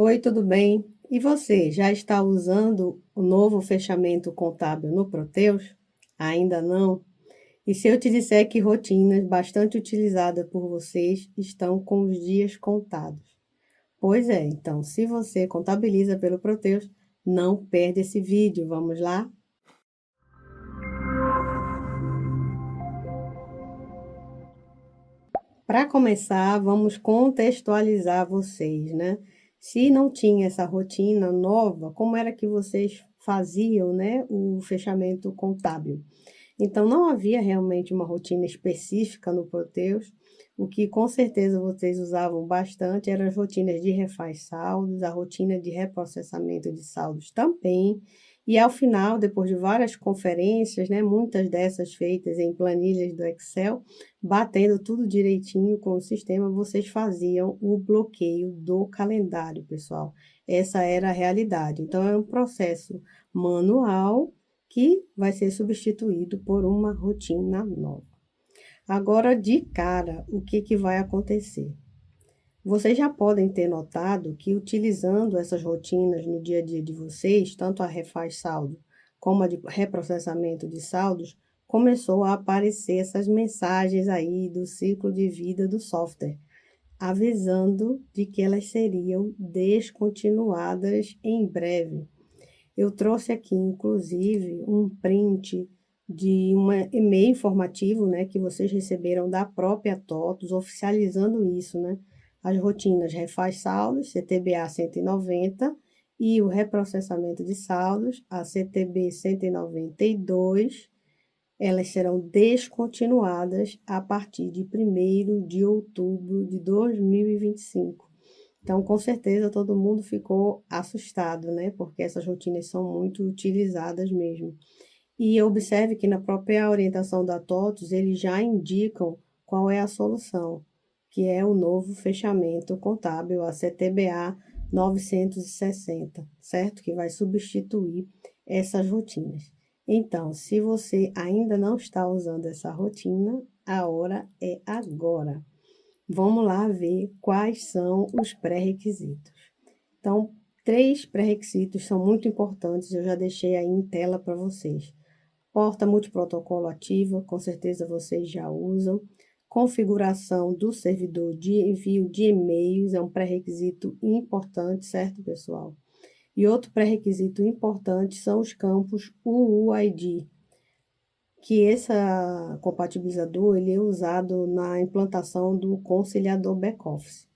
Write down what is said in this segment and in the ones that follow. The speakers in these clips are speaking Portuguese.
Oi, tudo bem? E você, já está usando o novo fechamento contábil no Proteus? Ainda não? E se eu te disser que rotinas bastante utilizadas por vocês estão com os dias contados? Pois é, então, se você contabiliza pelo Proteus, não perde esse vídeo. Vamos lá? Para começar, vamos contextualizar vocês, né? Se não tinha essa rotina nova, como era que vocês faziam, né, o fechamento contábil? Então, não havia realmente uma rotina específica no Proteus. O que com certeza vocês usavam bastante eram as rotinas de refaz saldos, a rotina de reprocessamento de saldos também. E ao final, depois de várias conferências, né, muitas dessas feitas em planilhas do Excel, batendo tudo direitinho com o sistema, vocês faziam o bloqueio do calendário, pessoal. Essa era a realidade. Então, é um processo manual que vai ser substituído por uma rotina nova. Agora, de cara, o que vai acontecer? Vocês já podem ter notado que utilizando essas rotinas no dia a dia de vocês, tanto a refaz saldo como a de reprocessamento de saldos, começou a aparecer essas mensagens aí do ciclo de vida do software, avisando de que elas seriam descontinuadas em breve. Eu trouxe aqui, inclusive, um print de um e-mail informativo, né, que vocês receberam da própria TOTUS, oficializando isso, né? As rotinas refaz saldos, CTB-A 190, e o reprocessamento de saldos, a CTB 192, elas serão descontinuadas a partir de 1º de outubro de 2025. Então, com certeza, todo mundo ficou assustado, né? Porque essas rotinas são muito utilizadas mesmo. E observe que na própria orientação da TOTUS, eles já indicam qual é a solução, que é o novo fechamento contábil, a CTB-A 960, certo? Que vai substituir essas rotinas. Então, se você ainda não está usando essa rotina, a hora é agora. Vamos lá ver quais são os pré-requisitos. Então, 3 pré-requisitos são muito importantes, eu já deixei aí em tela para vocês. Porta multiprotocolo ativa, com certeza vocês já usam. Configuração do servidor de envio de e-mails é um pré-requisito importante, certo, pessoal? E outro pré-requisito importante são os campos UUID, que esse compatibilizador ele é usado na implantação do conciliador back-office.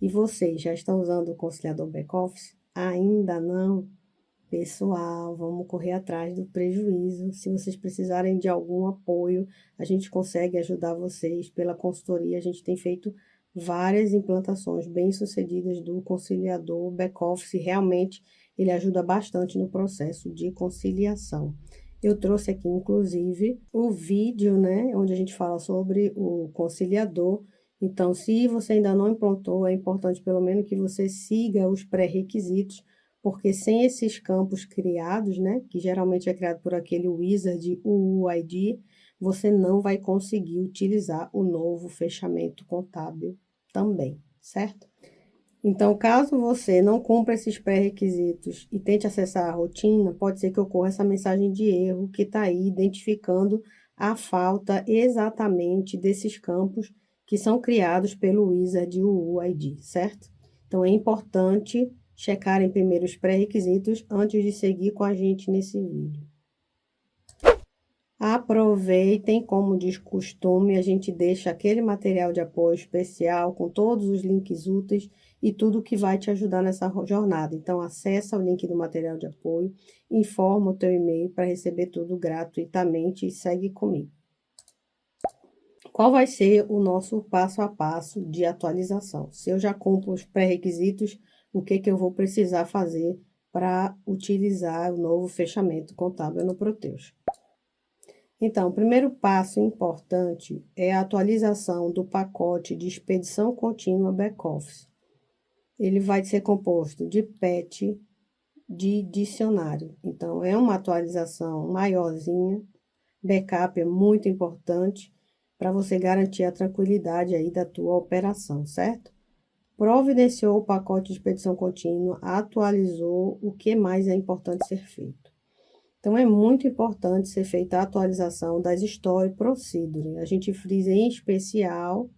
E vocês já estão usando o conciliador back-office? Ainda não? Pessoal, vamos correr atrás do prejuízo. Se vocês precisarem de algum apoio, a gente consegue ajudar vocês pela consultoria. A gente tem feito várias implantações bem-sucedidas do conciliador back-office. Realmente, ele ajuda bastante no processo de conciliação. Eu trouxe aqui, inclusive, o vídeo, né, onde a gente fala sobre o conciliador. Então, se você ainda não implantou, é importante pelo menos que você siga os pré-requisitos, porque sem esses campos criados, né, que geralmente é criado por aquele wizard UUID, você não vai conseguir utilizar o novo fechamento contábil também, certo? Então, caso você não cumpra esses pré-requisitos e tente acessar a rotina, pode ser que ocorra essa mensagem de erro que está aí identificando a falta exatamente desses campos que são criados pelo wizard UUID, certo? Então, é importante checarem primeiro os pré-requisitos antes de seguir com a gente nesse vídeo. Aproveitem, como diz costume, a gente deixa aquele material de apoio especial com todos os links úteis e tudo que vai te ajudar nessa jornada. Então, acessa o link do material de apoio, informa o teu e-mail para receber tudo gratuitamente e segue comigo. Qual vai ser o nosso passo a passo de atualização? Se eu já cumpro os pré-requisitos, o que eu vou precisar fazer para utilizar o novo fechamento contábil no Proteus? Então, o primeiro passo importante é a atualização do pacote de expedição contínua back-office. Ele vai ser composto de patch, de dicionário. Então, é uma atualização maiorzinha. Backup é muito importante para você garantir a tranquilidade aí da tua operação, certo? providenciou o pacote de expedição contínua, atualizou, o que mais é importante ser feito. Então, é muito importante ser feita a atualização das Story Procedure. A gente frisa em especial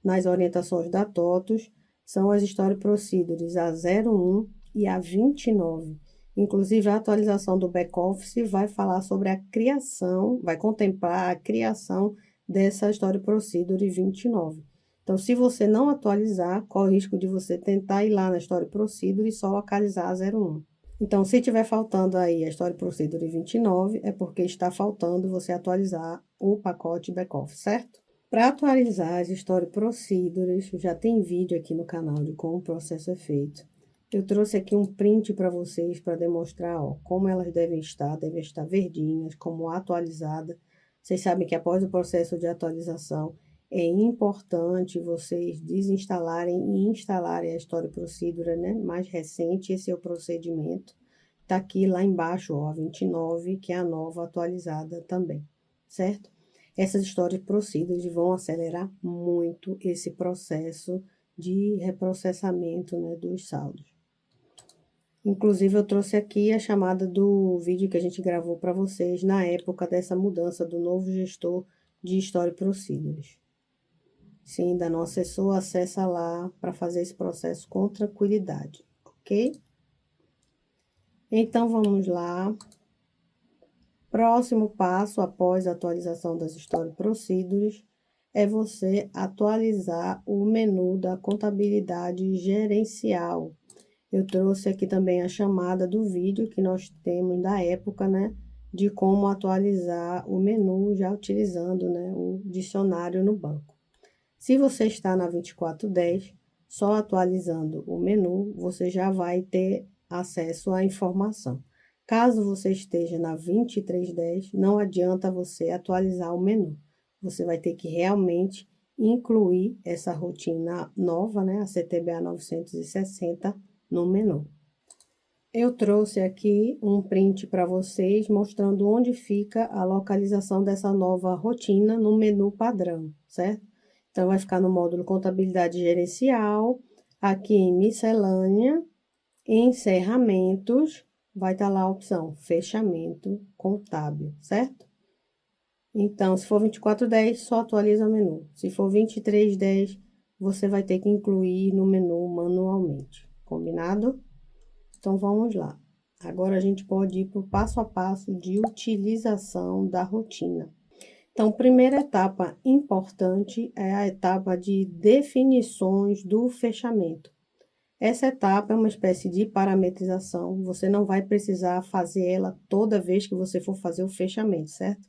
nas orientações da TOTUS, são as Story Procedures a 01 e a 29. Inclusive, a atualização do back-office vai falar sobre a criação, vai contemplar a criação dessa Story Procedure 29. Então, se você não atualizar, corre o risco de você tentar ir lá na Story Procedure e só localizar a 01. Então, se tiver faltando aí a Story Procedure 29, é porque está faltando você atualizar o pacote back-office, certo? Para atualizar as Story Procedures, já tem vídeo aqui no canal de como o processo é feito. Eu trouxe aqui um print para vocês para demonstrar como elas devem estar verdinhas, como atualizada. Vocês sabem que após o processo de atualização, é importante vocês desinstalarem e instalarem a Story Procedure, né? Mais recente, esse é o procedimento. Tá aqui lá embaixo, ó, a 29, que é a nova atualizada também, certo? Essas Story Procedures vão acelerar muito esse processo de reprocessamento, né, dos saldos. Inclusive, eu trouxe aqui a chamada do vídeo que a gente gravou para vocês na época dessa mudança do novo gestor de Story Procedures. Se ainda não acessou, acessa lá para fazer esse processo com tranquilidade, ok? Então, vamos lá. Próximo passo, após a atualização das Story Procedures, é você atualizar o menu da contabilidade gerencial. Eu trouxe aqui também a chamada do vídeo que nós temos da época, né? De como atualizar o menu já utilizando, né, o dicionário no banco. Se você está na 2410, só atualizando o menu, você já vai ter acesso à informação. Caso você esteja na 2310, não adianta você atualizar o menu. Você vai ter que realmente incluir essa rotina nova, né, a CTBA 960, no menu. Eu trouxe aqui um print para vocês mostrando onde fica a localização dessa nova rotina no menu padrão, certo? Então, vai ficar no módulo Contabilidade Gerencial, aqui em Miscelânea, Encerramentos, vai estar lá a opção Fechamento Contábil, certo? Então, se for 2410, só atualiza o menu. Se for 2310, você vai ter que incluir no menu manualmente, combinado? Então, vamos lá. Agora, a gente pode ir para o passo a passo de utilização da rotina. Então, primeira etapa importante é a etapa de definições do fechamento. Essa etapa é uma espécie de parametrização, você não vai precisar fazer ela toda vez que você for fazer o fechamento, certo?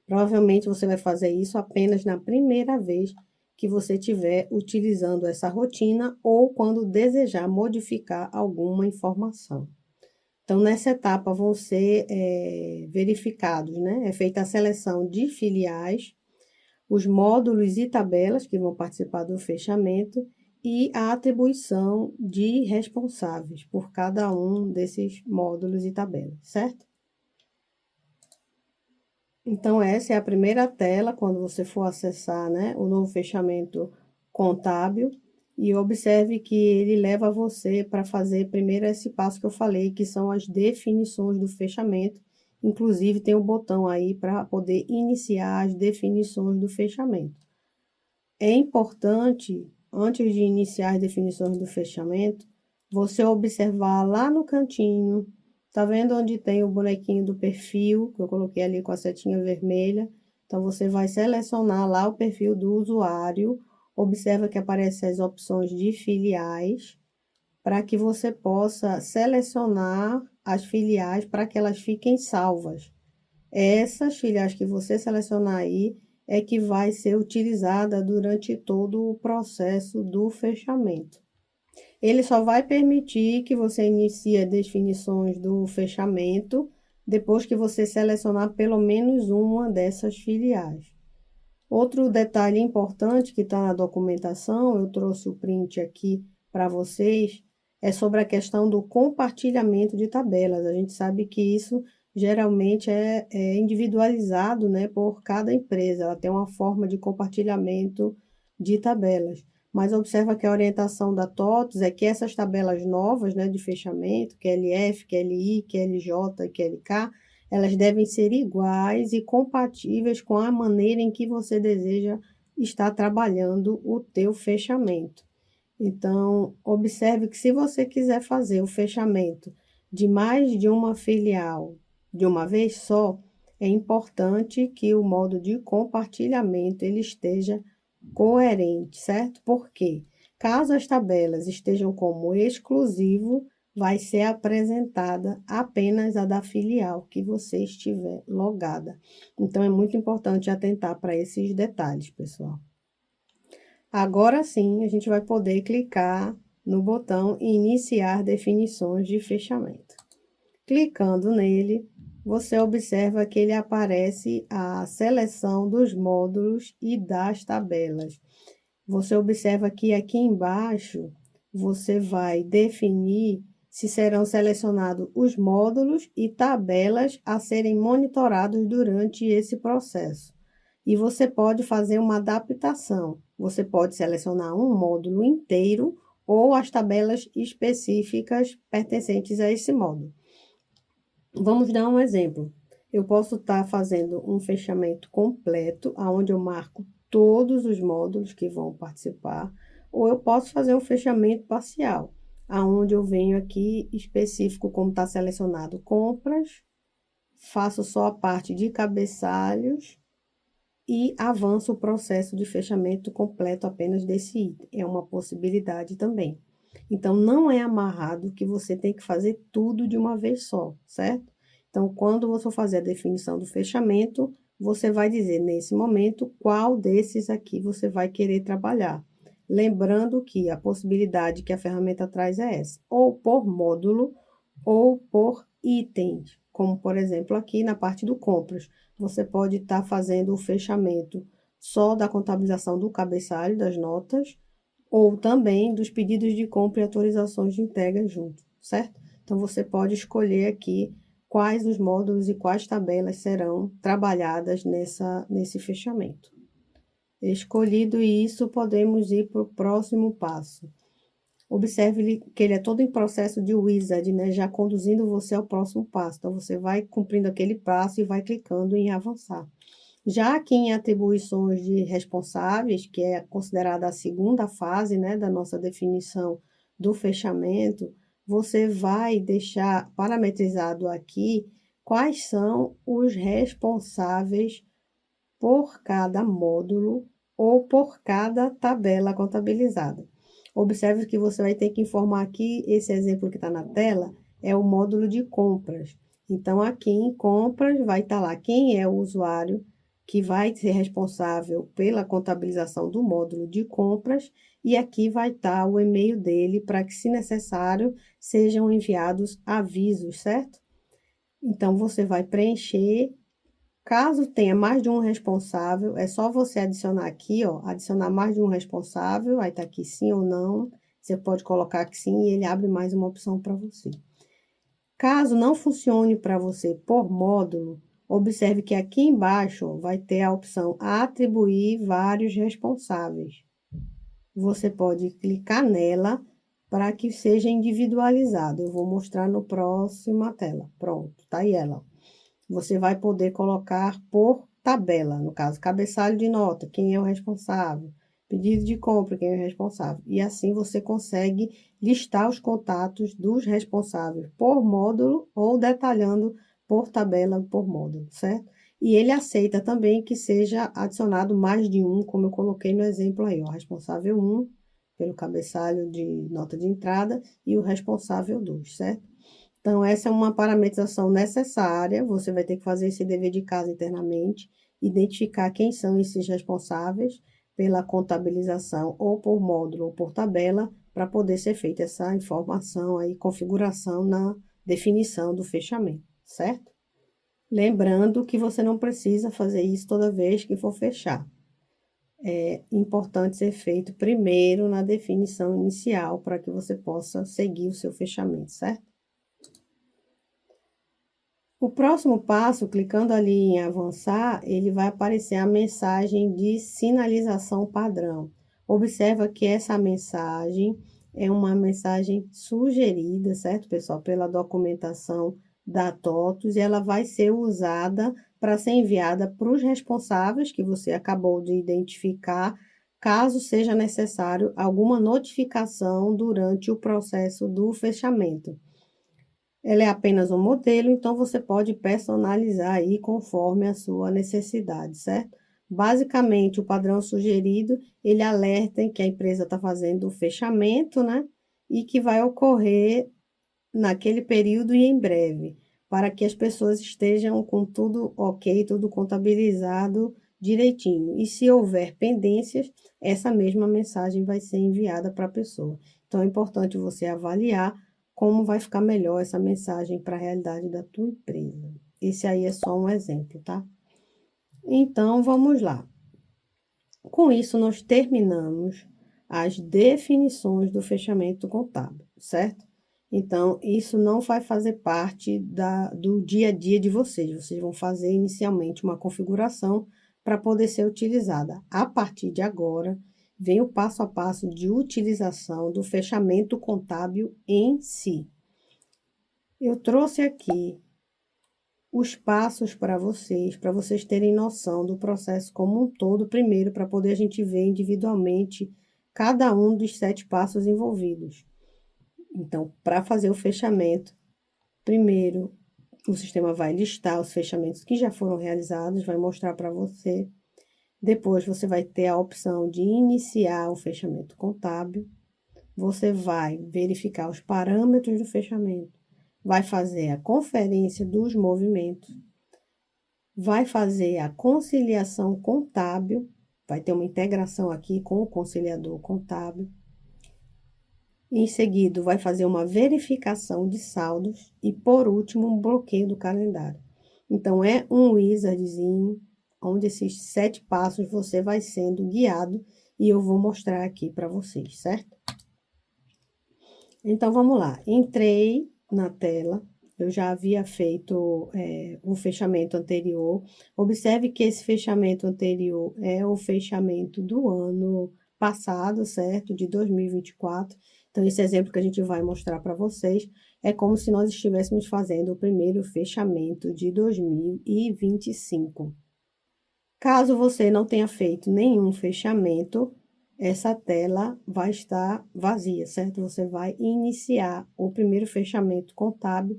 Provavelmente você vai fazer isso apenas na primeira vez que você estiver utilizando essa rotina ou quando desejar modificar alguma informação. Então, nessa etapa vão ser verificados, né? É feita a seleção de filiais, os módulos e tabelas que vão participar do fechamento e a atribuição de responsáveis por cada um desses módulos e tabelas, certo? Então, essa é a primeira tela, quando você for acessar, né, o novo fechamento contábil. E observe que ele leva você para fazer primeiro esse passo que eu falei, que são as definições do fechamento. Inclusive, tem um botão aí para poder iniciar as definições do fechamento. É importante, antes de iniciar as definições do fechamento, você observar lá no cantinho, tá vendo onde tem o bonequinho do perfil, que eu coloquei ali com a setinha vermelha? Então, você vai selecionar lá o perfil do usuário, observa que aparecem as opções de filiais, para que você possa selecionar as filiais para que elas fiquem salvas. Essas filiais que você selecionar aí é que vai ser utilizada durante todo o processo do fechamento. Ele só vai permitir que você inicie as definições do fechamento depois que você selecionar pelo menos uma dessas filiais. Outro detalhe importante que está na documentação, eu trouxe o print aqui para vocês, é sobre a questão do compartilhamento de tabelas. A gente sabe que isso geralmente é individualizado, né, por cada empresa. Ela tem uma forma de compartilhamento de tabelas. mas observa que a orientação da TOTUS é que essas tabelas novas, né, de fechamento, QLF, QLI, QLJ e QLK, elas devem ser iguais e compatíveis com a maneira em que você deseja estar trabalhando o teu fechamento. Então, observe que se você quiser fazer o fechamento de mais de uma filial de uma vez só, é importante que o modo de compartilhamento ele esteja coerente, certo? Porque caso as tabelas estejam como exclusivo, vai ser apresentada apenas a da filial que você estiver logada. Então, é muito importante atentar para esses detalhes, pessoal. Agora sim, a gente vai poder clicar no botão Iniciar definições de fechamento. Clicando nele, você observa que ele aparece a seleção dos módulos e das tabelas. Você observa que aqui embaixo, você vai definir se serão selecionados os módulos e tabelas a serem monitorados durante esse processo. E você pode fazer uma adaptação. Você pode selecionar um módulo inteiro ou as tabelas específicas pertencentes a esse módulo. Vamos dar um exemplo. Eu posso estar fazendo um fechamento completo, onde eu marco todos os módulos que vão participar, ou eu posso fazer um fechamento parcial, onde eu venho aqui específico, como está selecionado compras, faço só a parte de cabeçalhos e avanço o processo de fechamento completo apenas desse item. É uma possibilidade também. Então, não é amarrado que você tem que fazer tudo de uma vez só, certo? Então, quando você for fazer a definição do fechamento, você vai dizer, nesse momento, qual desses aqui você vai querer trabalhar. Lembrando que a possibilidade que a ferramenta traz é essa, ou por módulo, ou por itens, como, por exemplo, aqui na parte do compras. Você pode estar fazendo o fechamento só da contabilização do cabeçalho, das notas, ou também dos pedidos de compra e autorizações de entrega junto, certo? Então, você pode escolher aqui quais os módulos e quais tabelas serão trabalhadas nesse fechamento. Escolhido isso, podemos ir para o próximo passo. Observe que ele é todo em processo de wizard, né? Já conduzindo você ao próximo passo. Então, você vai cumprindo aquele passo e vai clicando em avançar. Já aqui em atribuições de responsáveis, que é considerada a segunda fase, né, da nossa definição do fechamento, você vai deixar parametrizado aqui quais são os responsáveis por cada módulo ou por cada tabela contabilizada. Observe que você vai ter que informar aqui, esse exemplo que está na tela, é o módulo de compras. Então, aqui em compras, vai estar lá quem é o usuário que vai ser responsável pela contabilização do módulo de compras, e aqui vai estar o e-mail dele para que, se necessário, sejam enviados avisos, certo? Então, você vai preencher. Caso tenha mais de um responsável, é só você adicionar aqui, ó, adicionar mais de um responsável, aí tá aqui sim ou não. Você pode colocar que sim e ele abre mais uma opção para você. Caso não funcione para você por módulo, observe que aqui embaixo ó, vai ter a opção atribuir vários responsáveis. Você pode clicar nela para que seja individualizado. Eu vou mostrar no próxima tela. Pronto, tá aí ela. Você vai poder colocar por tabela, no caso, cabeçalho de nota, quem é o responsável, pedido de compra, quem é o responsável. E assim você consegue listar os contatos dos responsáveis por módulo ou detalhando por tabela, por módulo, certo? E ele aceita também que seja adicionado mais de um, como eu coloquei no exemplo aí, ó, responsável 1 pelo cabeçalho de nota de entrada e o responsável 2, certo? Então, essa é uma parametrização necessária, você vai ter que fazer esse dever de casa internamente, identificar quem são esses responsáveis pela contabilização ou por módulo ou por tabela, para poder ser feita essa informação aí, configuração na definição do fechamento, certo? Lembrando que você não precisa fazer isso toda vez que for fechar. É importante ser feito primeiro na definição inicial, para que você possa seguir o seu fechamento, certo? O próximo passo, clicando ali em avançar, ele vai aparecer a mensagem de sinalização padrão. Observa que essa mensagem é uma mensagem sugerida, certo, pessoal? Pela documentação da TOTUS, e ela vai ser usada para ser enviada para os responsáveis que você acabou de identificar, caso seja necessário alguma notificação durante o processo do fechamento. Ela é apenas um modelo, então você pode personalizar aí conforme a sua necessidade, certo? Basicamente, o padrão sugerido, ele alerta em que a empresa está fazendo o fechamento, né? E que vai ocorrer naquele período e em breve, para que as pessoas estejam com tudo ok, tudo contabilizado direitinho. E se houver pendências, essa mesma mensagem vai ser enviada para a pessoa. Então, é importante você avaliar como vai ficar melhor essa mensagem para a realidade da tua empresa. Esse aí é só um exemplo, tá? Então, vamos lá. Com isso, nós terminamos as definições do fechamento contábil, certo? Então, isso não vai fazer parte do dia a dia de vocês. Vocês vão fazer inicialmente uma configuração para poder ser utilizada. A partir de agora, vem o passo a passo de utilização do fechamento contábil em si. Eu trouxe aqui os passos para vocês terem noção do processo como um todo, primeiro, para poder a gente ver individualmente cada um dos 7 passos envolvidos. Então, para fazer o fechamento, primeiro, o sistema vai listar os fechamentos que já foram realizados, vai mostrar para você. Depois, você vai ter a opção de iniciar o fechamento contábil. Você vai verificar os parâmetros do fechamento, vai fazer a conferência dos movimentos, vai fazer a conciliação contábil, vai ter uma integração aqui com o conciliador contábil. Em seguida, vai fazer uma verificação de saldos e, por último, um bloqueio do calendário. Então, é um wizardzinho, onde esses 7 passos você vai sendo guiado e eu vou mostrar aqui para vocês, certo? Então, vamos lá. Entrei na tela, eu já havia feito o fechamento anterior. Observe que esse fechamento anterior é o fechamento do ano passado, certo? De 2024. Então, esse exemplo que a gente vai mostrar para vocês é como se nós estivéssemos fazendo o primeiro fechamento de 2025. Caso você não tenha feito nenhum fechamento, essa tela vai estar vazia, certo? Você vai iniciar o primeiro fechamento contábil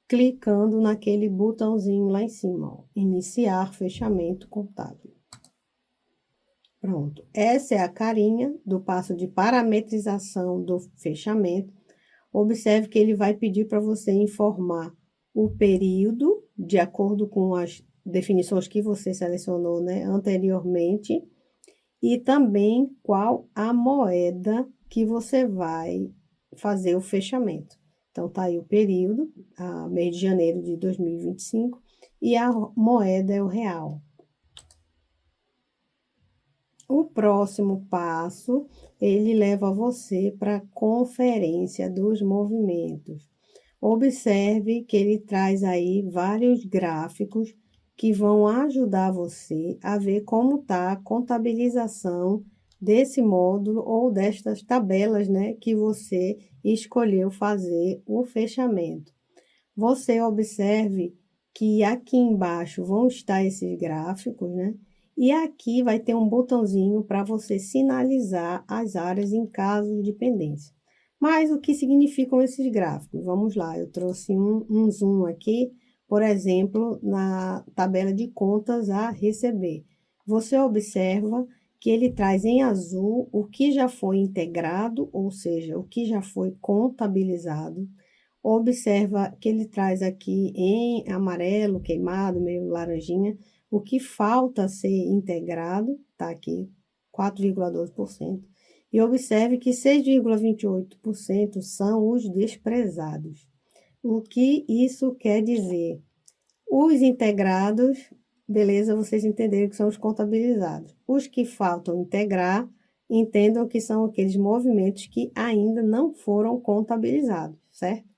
clicando naquele botãozinho lá em cima, ó, iniciar fechamento contábil. Pronto, essa é a carinha do passo de parametrização do fechamento. Observe que ele vai pedir para você informar o período, de acordo com as definições que você selecionou, né, anteriormente, e também qual a moeda que você vai fazer o fechamento. Então, tá aí o período, mês de janeiro de 2025, e a moeda é o real. O próximo passo, ele leva você para a conferência dos movimentos. Observe que ele traz aí vários gráficos que vão ajudar você a ver como está a contabilização desse módulo ou destas tabelas, né, que você escolheu fazer o fechamento. Você observe que aqui embaixo vão estar esses gráficos, né? E aqui vai ter um botãozinho para você sinalizar as áreas em caso de pendência. Mas o que significam esses gráficos? Vamos lá, eu trouxe um zoom aqui, por exemplo, na tabela de contas a receber. Você observa que ele traz em azul o que já foi integrado, ou seja, o que já foi contabilizado. Observa que ele traz aqui em amarelo, queimado, meio laranjinha, o que falta ser integrado, tá aqui, 4,12%. E observe que 6,28% são os desprezados. O que isso quer dizer? Os integrados, beleza, vocês entenderam que são os contabilizados. Os que faltam integrar, entendam que são aqueles movimentos que ainda não foram contabilizados, certo?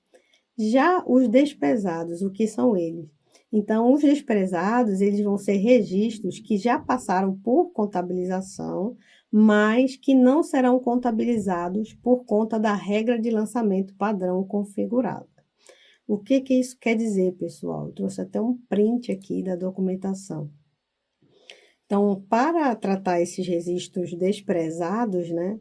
Já os despesados, o que são eles? Então, os desprezados, eles vão ser registros que já passaram por contabilização, mas que não serão contabilizados por conta da regra de lançamento padrão configurada. O que que isso quer dizer, pessoal? Eu trouxe até um print aqui da documentação. Então, para tratar esses registros desprezados, né,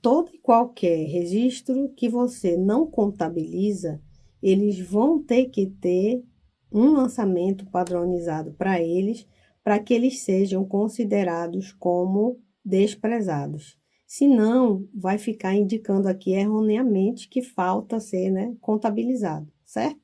todo e qualquer registro que você não contabiliza, eles vão ter que ter um lançamento padronizado para eles, para que eles sejam considerados como desprezados. Senão, vai ficar indicando aqui erroneamente que falta ser, né, contabilizado, certo?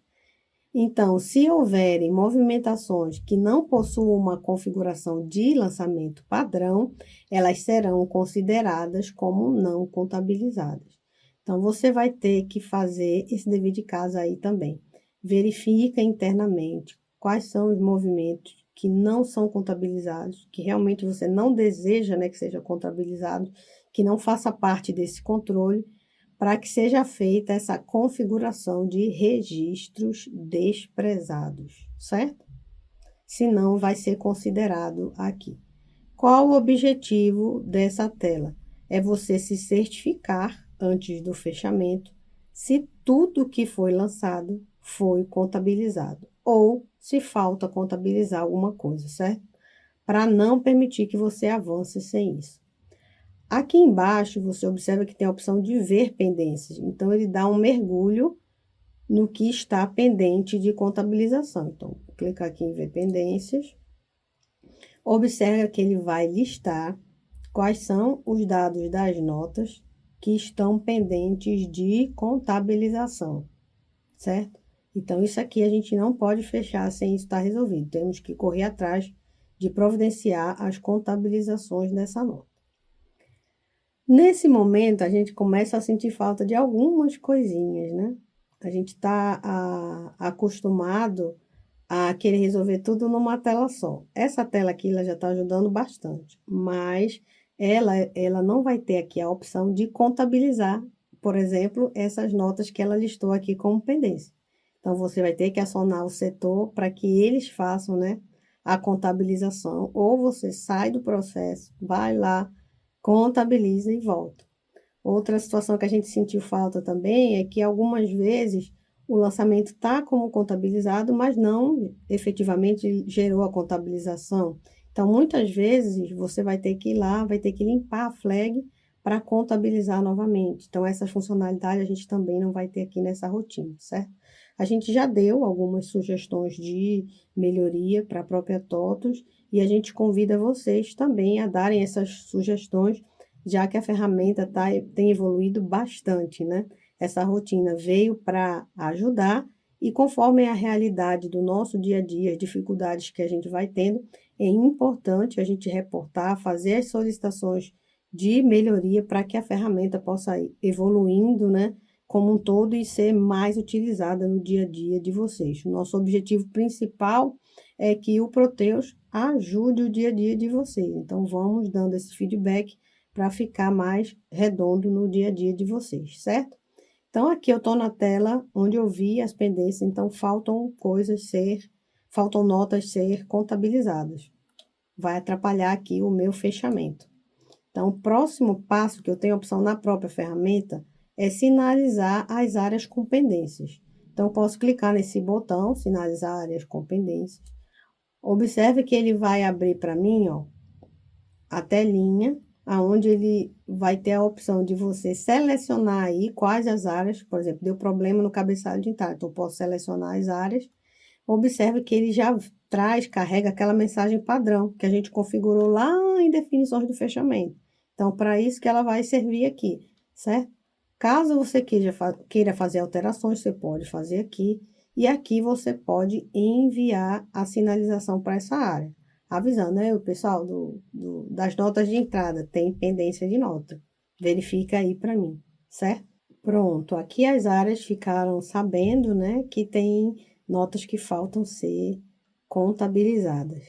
Então, se houverem movimentações que não possuam uma configuração de lançamento padrão, elas serão consideradas como não contabilizadas. Então, você vai ter que fazer esse dever de casa aí também. Verifica internamente quais são os movimentos que não são contabilizados, que realmente você não deseja, né, que seja contabilizado, que não faça parte desse controle, para que seja feita essa configuração de registros desprezados, certo? Senão vai ser considerado aqui. Qual o objetivo dessa tela? É você se certificar antes do fechamento se tudo que foi lançado foi contabilizado ou se falta contabilizar alguma coisa, certo? Para não permitir que você avance sem isso. Aqui embaixo, você observa que tem a opção de ver pendências. Então, ele dá um mergulho no que está pendente de contabilização. Então, vou clicar aqui em ver pendências. Observa que ele vai listar quais são os dados das notas que estão pendentes de contabilização, certo? Então, isso aqui a gente não pode fechar sem isso estar resolvido. Temos que correr atrás de providenciar as contabilizações dessa nota. Nesse momento, a gente começa a sentir falta de algumas coisinhas, né? A gente está acostumado a querer resolver tudo numa tela só. Essa tela aqui ela já está ajudando bastante, mas ela não vai ter aqui a opção de contabilizar, por exemplo, essas notas que ela listou aqui como pendência. Então, você vai ter que acionar o setor para que eles façam, né, a contabilização, ou você sai do processo, vai lá, contabiliza e volta. Outra situação que a gente sentiu falta também é que algumas vezes o lançamento está como contabilizado, mas não efetivamente gerou a contabilização. Então, muitas vezes você vai ter que ir lá, vai ter que limpar a flag para contabilizar novamente. Então, essa funcionalidade a gente também não vai ter aqui nessa rotina, certo? A gente já deu algumas sugestões de melhoria para a própria TOTUS e a gente convida vocês também a darem essas sugestões, já que a ferramenta tem evoluído bastante, né? Essa rotina veio para ajudar e conforme a realidade do nosso dia a dia, as dificuldades que a gente vai tendo, é importante a gente reportar, fazer as solicitações de melhoria para que a ferramenta possa ir evoluindo, né, como um todo e ser mais utilizada no dia a dia de vocês. O nosso objetivo principal é que o Proteus ajude o dia a dia de vocês. Então, vamos dando esse feedback para ficar mais redondo no dia a dia de vocês, certo? Então, aqui eu estou na tela onde eu vi as pendências, então faltam notas ser contabilizadas. Vai atrapalhar aqui o meu fechamento. Então, o próximo passo que eu tenho a opção na própria ferramenta é sinalizar as áreas com pendências. Então, eu posso clicar nesse botão, sinalizar áreas com pendências. Observe que ele vai abrir para mim, ó, a telinha, aonde ele vai ter a opção de você selecionar aí quais as áreas, por exemplo, deu problema no cabeçalho de entrada, então eu posso selecionar as áreas. Observe que ele já carrega aquela mensagem padrão que a gente configurou lá em definições do fechamento. Então, para isso que ela vai servir aqui, certo? Caso você queira fazer alterações, você pode fazer aqui. E aqui você pode enviar a sinalização para essa área, avisando, né, o pessoal das notas de entrada, tem pendência de nota. Verifica aí para mim, certo? Pronto, aqui as áreas ficaram sabendo, né, que tem notas que faltam ser contabilizadas.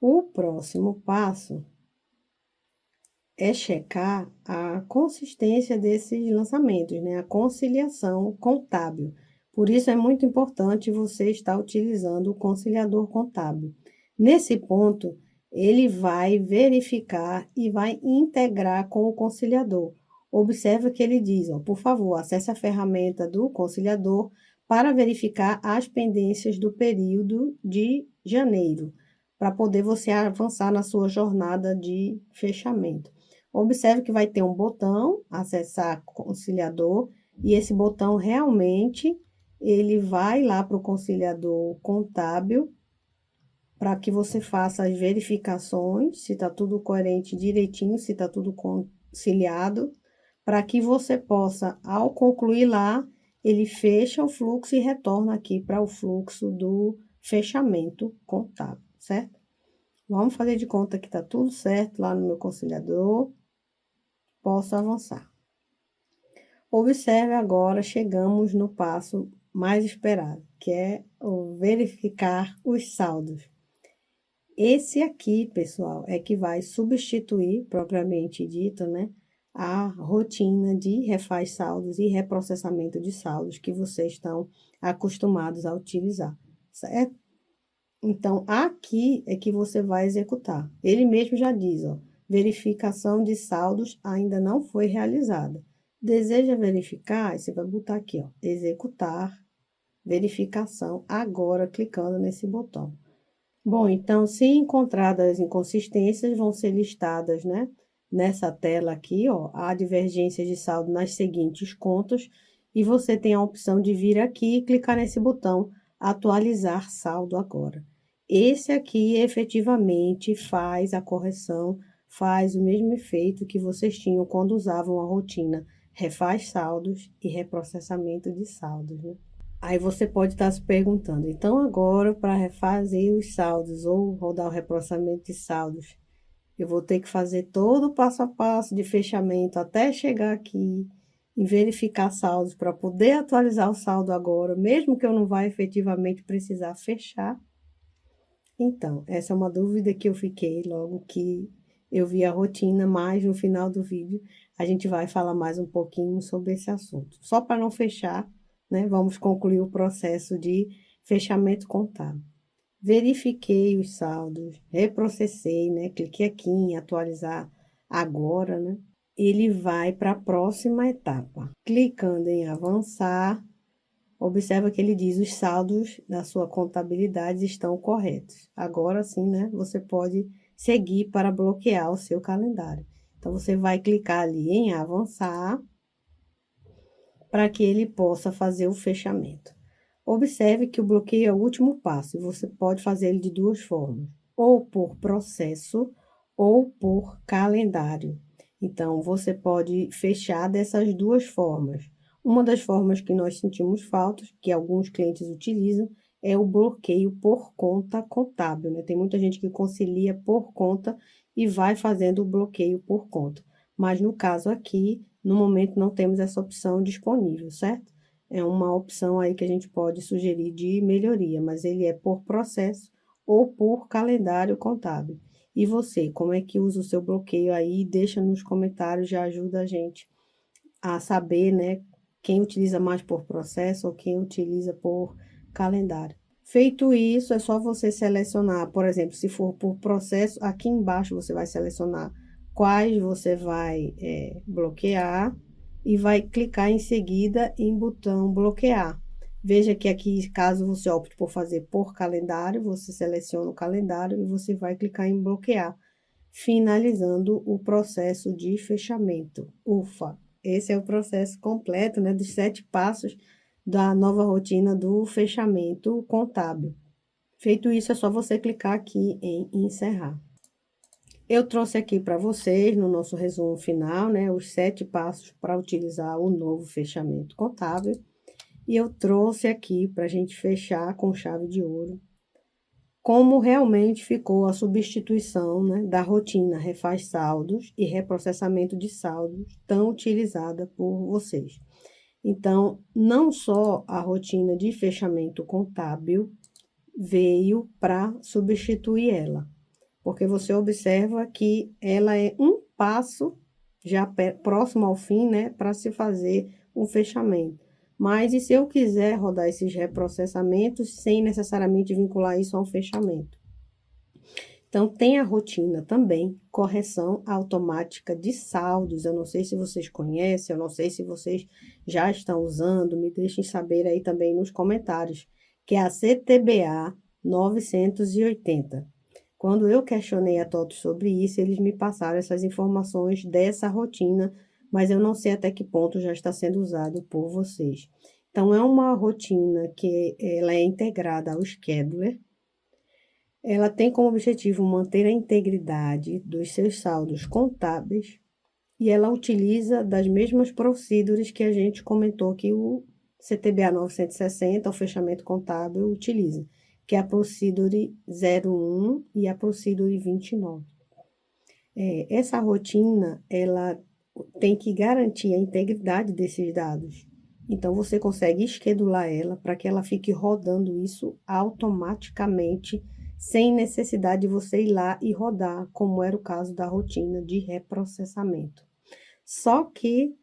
O próximo passo é checar a consistência desses lançamentos, né, a conciliação contábil. Por isso é muito importante você estar utilizando o conciliador contábil. Nesse ponto, ele vai verificar e vai integrar com o conciliador. Observe que ele diz, ó, por favor, acesse a ferramenta do conciliador para verificar as pendências do período de janeiro, para poder você avançar na sua jornada de fechamento. Observe que vai ter um botão, acessar conciliador, e esse botão realmente ele vai lá para o conciliador contábil para que você faça as verificações, se está tudo coerente direitinho, se está tudo conciliado, para que você possa, ao concluir lá, ele fecha o fluxo e retorna aqui para o fluxo do fechamento contábil, certo? Vamos fazer de conta que está tudo certo lá no meu conciliador. Posso avançar. Observe agora, chegamos no passo mais esperado, que é o verificar os saldos. Esse aqui, pessoal, é que vai substituir, propriamente dito, né, a rotina de refaz saldos e reprocessamento de saldos que vocês estão acostumados a utilizar, certo? Então, aqui é que você vai executar. Ele mesmo já diz, ó, verificação de saldos ainda não foi realizada. Deseja verificar? Aí você vai botar aqui, ó, executar, verificação, agora clicando nesse botão. Bom, então, se encontradas inconsistências, vão ser listadas, né? Nessa tela aqui, ó, há divergências de saldo nas seguintes contas, e você tem a opção de vir aqui e clicar nesse botão, atualizar saldo agora. Esse aqui, efetivamente, faz a correção, faz o mesmo efeito que vocês tinham quando usavam a rotina refaz saldos e reprocessamento de saldos, né? Aí você pode estar se perguntando, então agora para refazer os saldos ou rodar o reprocessamento de saldos, eu vou ter que fazer todo o passo a passo de fechamento até chegar aqui e verificar saldos para poder atualizar o saldo agora, mesmo que eu não vá efetivamente precisar fechar? Então, essa é uma dúvida que eu fiquei logo que eu vi a rotina, mas no final do vídeo a gente vai falar mais um pouquinho sobre esse assunto. Só para não fechar, né? Vamos concluir o processo de fechamento contábil. Verifiquei os saldos, reprocessei, né? Cliquei aqui em atualizar agora, né? Ele vai para a próxima etapa. Clicando em avançar, observa que ele diz os saldos da sua contabilidade estão corretos. Agora sim, né? Você pode seguir para bloquear o seu calendário. Então, você vai clicar ali em avançar para que ele possa fazer o fechamento. Observe que o bloqueio é o último passo e você pode fazer ele de duas formas, ou por processo ou por calendário. Então, você pode fechar dessas duas formas. Uma das formas que nós sentimos falta, que alguns clientes utilizam, é o bloqueio por conta contábil, né? Tem muita gente que concilia por conta e vai fazendo o bloqueio por conta. Mas no caso aqui, no momento não temos essa opção disponível, certo? É uma opção aí que a gente pode sugerir de melhoria, mas ele é por processo ou por calendário contábil. E você, como é que usa o seu bloqueio aí? Deixa nos comentários, já ajuda a gente a saber, né, quem utiliza mais por processo ou quem utiliza por calendário. Feito isso, é só você selecionar, por exemplo, se for por processo, aqui embaixo você vai selecionar quais você vai bloquear e vai clicar em seguida em botão bloquear. Veja que aqui, caso você opte por fazer por calendário, você seleciona o calendário e você vai clicar em bloquear, finalizando o processo de fechamento. Ufa! Esse é o processo completo, né, dos 7 passos da nova rotina do fechamento contábil. Feito isso, é só você clicar aqui em encerrar. Eu trouxe aqui para vocês, no nosso resumo final, né, os 7 passos para utilizar o novo fechamento contábil. E eu trouxe aqui para a gente fechar com chave de ouro como realmente ficou a substituição, né, da rotina refaz saldos e reprocessamento de saldos tão utilizada por vocês. Então, não só a rotina de fechamento contábil veio para substituir ela, porque você observa que ela é um passo já próximo ao fim, né, para se fazer um fechamento. Mas e se eu quiser rodar esses reprocessamentos sem necessariamente vincular isso a um fechamento? Então, tem a rotina também, correção automática de saldos. Eu não sei se vocês conhecem, eu não sei se vocês já estão usando, me deixem saber aí também nos comentários, que é a CTBA 980. Quando eu questionei a TOTUS sobre isso, eles me passaram essas informações dessa rotina, mas eu não sei até que ponto já está sendo usado por vocês. Então, é uma rotina que ela é integrada ao scheduler. Ela tem como objetivo manter a integridade dos seus saldos contábeis e ela utiliza das mesmas procedures que a gente comentou que o CTBA 960, o fechamento contábil, utiliza, que é a Procedure 01 e a Procedure 29. Essa rotina, ela tem que garantir a integridade desses dados. Então, você consegue esquedular ela para que ela fique rodando isso automaticamente, sem necessidade de você ir lá e rodar, como era o caso da rotina de reprocessamento. Só que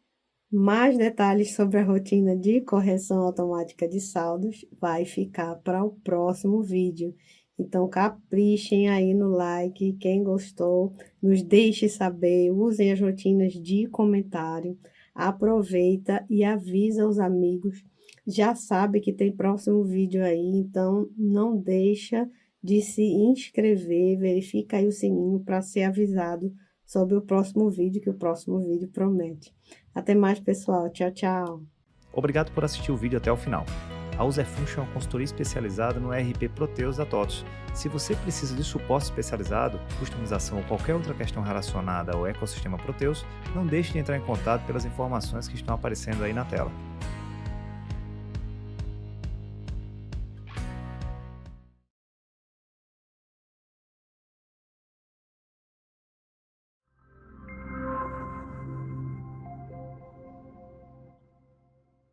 mais detalhes sobre a rotina de correção automática de saldos vai ficar para o próximo vídeo. Então, caprichem aí no like, quem gostou, nos deixe saber, usem as rotinas de comentário, aproveita e avisa os amigos. Já sabe que tem próximo vídeo aí, então não deixa de se inscrever, verifica aí o sininho para ser avisado sobre o próximo vídeo, que o próximo vídeo promete. Até mais, pessoal. Tchau, tchau. Obrigado por assistir o vídeo até o final. A Userfunction é uma consultoria especializada no ERP Proteus da TOTUS. Se você precisa de suporte especializado, customização ou qualquer outra questão relacionada ao ecossistema Proteus, não deixe de entrar em contato pelas informações que estão aparecendo aí na tela.